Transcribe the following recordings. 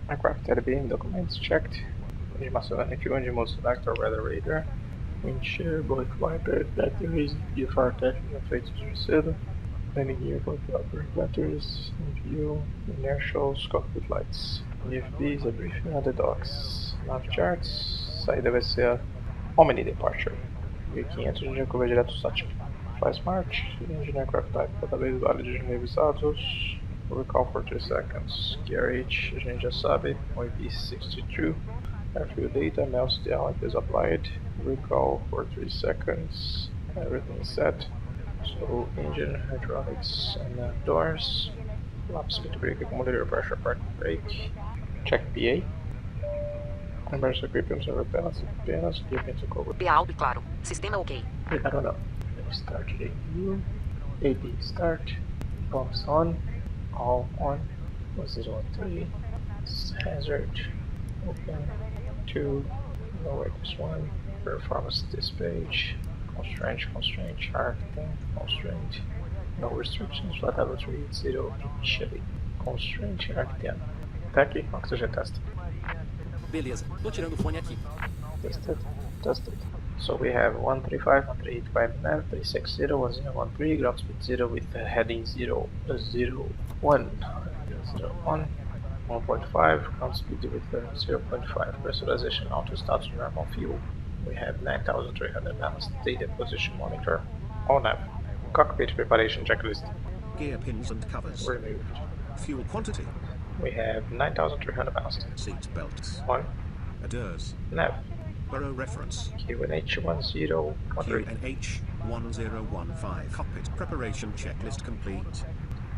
Aircraft LB documents checked. Informação NQ, mode selector, weather radar, wind shear, bullet wiper, batteries, VFR técnica feito de cedo, landing gear, bullet wiper, batteries, view, inertials, cockpit lights, VFBs, a briefing on the docks, nav charts, saída vai ser a Omni Departure, 1500 de curva direto SATIP. Fly smart, engine aircraft type, database válidos revisados, recall for 3 seconds, QRH, a gente já sabe, WIFI 62, airfield data, mouse down is applied, recall for 3 seconds, everything is set, so engine, hydraulics, and doors, lap speed brake, accumulator pressure, park brake, check PA, emergency equipment, repellents, apenas, equipment cover. PA alto e claro, sistema ok. I don't know. Start APU, AP start, pumps on, all on, 1013, hazard, open, 2, lower this one, performance this page, constraint, charting, constraint, no restrictions, flight level 380, initially, constraint, charting, tá aqui, oxygen test. Beleza, tô tirando o fone aqui. Tested. So we have 135, 138, nav, 360, 1013, ground speed 0 with heading 0, 1, 1.5, ground speed with 0.5, pressurization auto status normal fuel. We have 9,300 balance, data position monitor, all nav, cockpit preparation checklist. Gear pins and covers. Removed. Fuel quantity. We have 9,300 balance. Seat belts. 1. ADIRS. Nav. Burrow reference. QNH 1013. QNH 1015. Cockpit preparation checklist complete.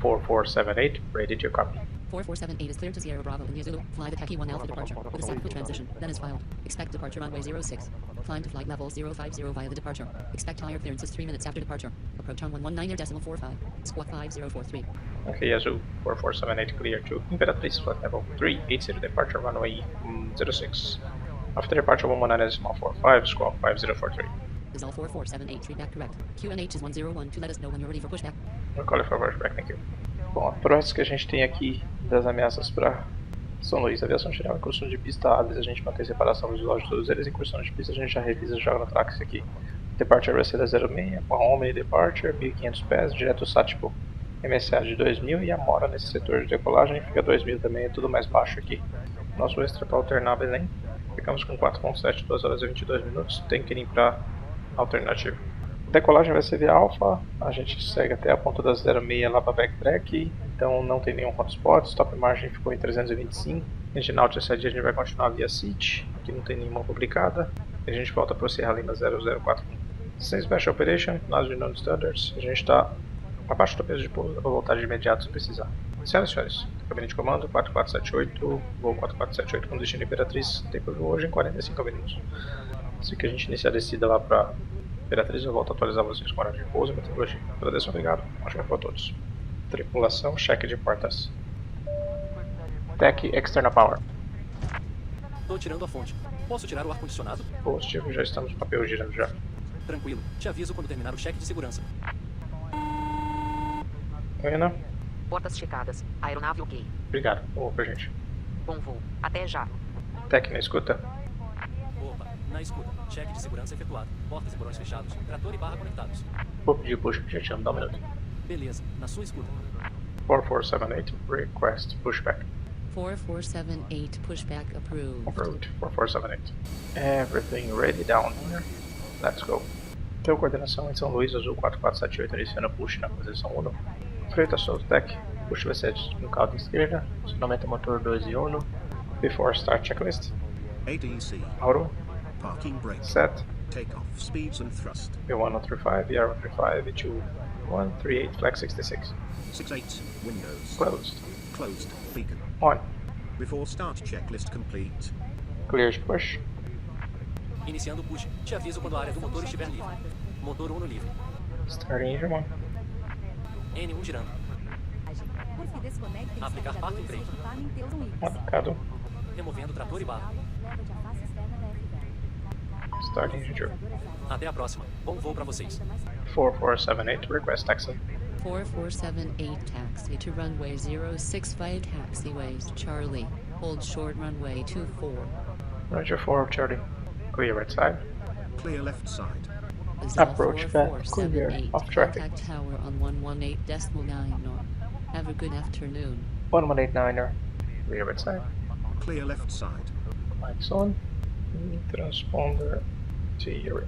4478, ready to copy. 4478 is cleared to Sierra Bravo India Zulu. Fly the Taki 1 Alpha departure with a second for transition, then is filed. Expect departure runway 06. Climb to flight level 050 via the departure. Expect higher clearances 3 minutes after departure. Approach on 119.45. Squawk 5043. Okay, Yazoo 4478 clear to Imperatriz flight level 380 departure runway 06. After departure 119.45, squawk 5043. Is all 4478 readback correct? QNH is 101 to let us know when you're ready for pushback. We'll call it for pushback, thank you. Bom, a próxima que a gente tem aqui das ameaças para São Luís, aviação geral, incursão de pista, aves, a gente mantém separação visual de todos eles, incursão de pista a gente já revisa e joga no táxi aqui. Departure vai ser da 06, com a Omni Departure, 1500 pés, direto SATIP, MSA de 2000 e a mora nesse setor de decolagem fica 2000 também, é tudo mais baixo aqui. Nosso extra para alternar Belém, ficamos com 4.7, 2 horas e 22 minutos, tem que ir para alternativa. Decolagem vai ser via Alpha, a gente segue até a ponta da 06 lá para backtrack, então não tem nenhum hotspot, stop margin ficou em 325. Engine out esse dia a gente vai continuar via City, aqui não tem nenhuma publicada, e a gente volta para o Sierra Lima 004. Sem Special Operation, nós de Non-Standards, a gente está abaixo do peso de pouso, eu vou voltar de imediato se precisar. Senhoras e senhores, cabine de comando 4478, voo 4478 com destino Imperatriz, tempo de voo hoje em 45 minutos. Assim que a gente iniciar a descida lá para Imperatriz, eu volto a atualizar vocês com horário de pouso e meteorologia. Agradeço, obrigado, ótimo para todos. Tripulação, cheque de portas. Tech External Power. Tô tirando a fonte. Posso tirar o ar-condicionado? Positivo, já estamos com o papel girando já. Tranquilo, te aviso quando terminar o cheque de segurança. Oi, Ana. Portas checadas. Aeronave ok. Obrigado, vou pra gente. Bom voo. Até já. Tech na escuta. Opa, na escuta. Cheque de segurança efetuado. Portas e porões fechados. Trator e barra conectados. Vou pedir push, gente, dá um minuto. Beleza, na sua escuta. 4478, request pushback. 4478 pushback approved. Approved, 4478. Everything ready down here. Let's go. Teu coordenação em São Luís, Azul 4478, iniciando push na posição 1. Freita solto tech, push vai ser no caldo esquerda, acionamento motor 2 e 1. Before start checklist. ADC. Auto. Parking brake. Set. Takeoff speeds and thrust. V135, VR135, V2138, flag 66. 68. Windows. Closed. Closed. Beacon. On. Before start checklist complete. Clear to push. Iniciando o push. Te aviso quando a área do motor estiver livre. Motor 1 livre. Starting engine 1. N1 girando. Aplicar parking brake. Aplicado. Removendo trator e barra. Starting engine 2. Até a próxima. Bom voo pra vocês. 4478, request taxi. 4478 taxi to runway 065 taxiways Charlie. Hold short runway 24. Roger 430. Clear right side. Clear left side. Azal Approach back, 4478. clear, off traffic. Contact tower on 118.9 north. Have a good afternoon. 1189er. Clear right side. Clear left side. Lights on. Transponder theory.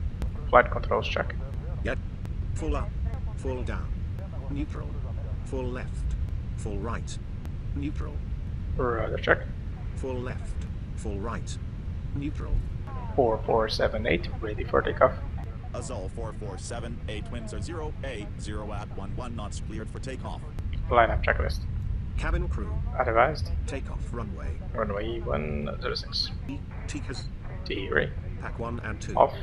Flight controls check. Yet. Full up. Full down. Neutral. Full left. Full right. Neutral. Rudder check. Full left. Full right. Neutral. 4478. Ready for takeoff. Azul 447, twins are 0, 0 at 11 knots cleared for takeoff. Lineup checklist. Cabin crew. Advised. Takeoff runway. Runway 106. TCAS. Theory. Pack 1 and 2. Off.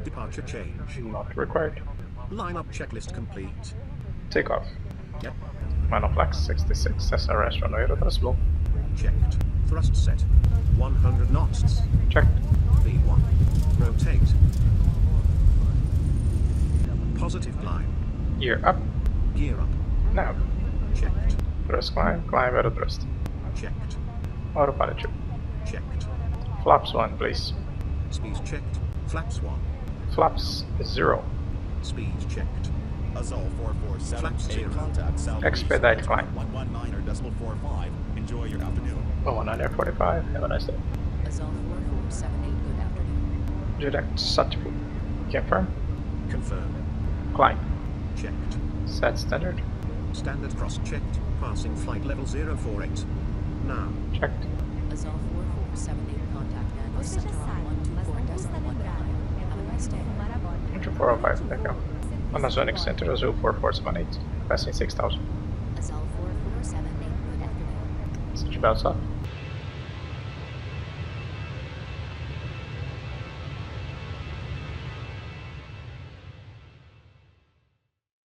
Departure change. Not required. Lineup checklist complete. Takeoff. Yep. Manoflex 66. SRS runway reversible. Checked. Thrust set. 100 knots. Checked. V1. Rotate. Positive climb. Gear up. Gear up. Now. Checked. Thrust climb. Climb at a thrust. Checked. Autopilot tube. Checked. Flaps 1, please. Speed checked. Flaps 1. Flaps 0. Speed checked. Azul 447, Flaps 0. contact South Expedite climb. 119.45. Enjoy your afternoon. 145. Have a nice day. Azal 4478. Good afternoon. Direct Sutfu. Confirm. Confirm. Climb. Checked. Set standard. Standard cross checked. Passing flight level 048. Now. Checked. Azal 4478. Contact Airbus Center on 124.19. Have a nice day. Enter 405. Thank you. Amazonic Center Azul 4478. Passing 6000. Azal 4478. Good afternoon. Switch belts off.